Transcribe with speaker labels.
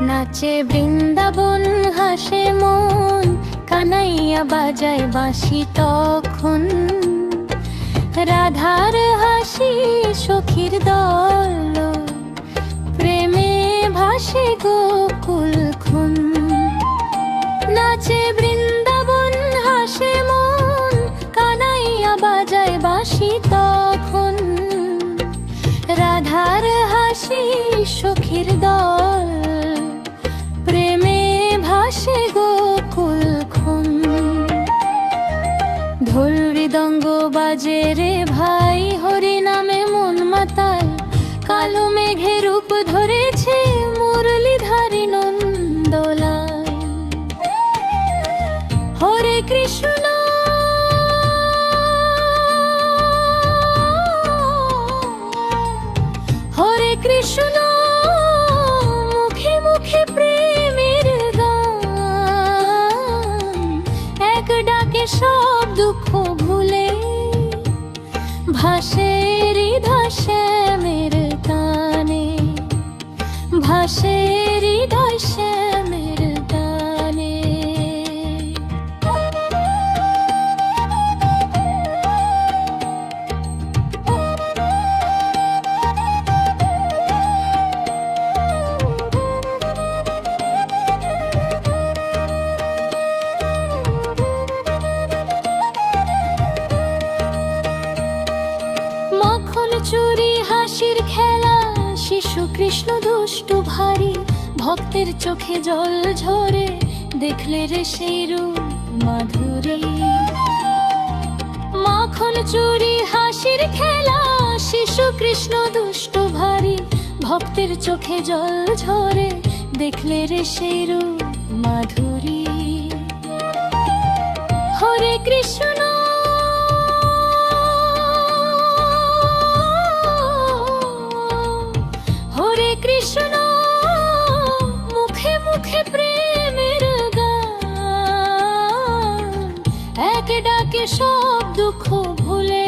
Speaker 1: নাচে বৃন্দাবন, হাসে মন, কানাইয়া বাজায় বাঁশি তখন। রাধার হাসি সখীর দল, প্রেমে ভাসে গোকুল খুন। নাচে বৃন্দাবন, হাসে মন, কানাইয়া বাজায় বাঁশি তখন। রাধার হাসি সখীর দল, প্রেমে ভাসে গোকুল খুন। ঢোল মৃদঙ্গ বাজে রে ভাই, হরি নামে মন মাতাল। কালো মেঘে রূপ ধরেছে মুরলীধারী নন্দলাল। হরে কৃষ্ণ হরে কৃষ্ণ, মুখে মুখে প্রেমের গান। এক ডাকে সব দুঃখ ভুলে ভাসে হৃদয় শ্যামের গানে, ভাসে হৃদয় শ্যামের গানে। চুরি হাসির খেলা, শিশু কৃষ্ণ দুষ্টু ভারী। ভক্তের চোখে জল ঝরে, দেখলে রে সেই রূপ মাধুরী। মাখন চুরি হাসির খেলা, শিশু কৃষ্ণ দুষ্টু ভারী। ভক্তের চোখে জল ঝরে, দেখলে রে সেই রূপ মাধুরী। হরে কৃষ্ণ কৃষ্ণ, মুখে মুখে প্রেমের গান। এক ডাকে সব দুঃখ ভুলে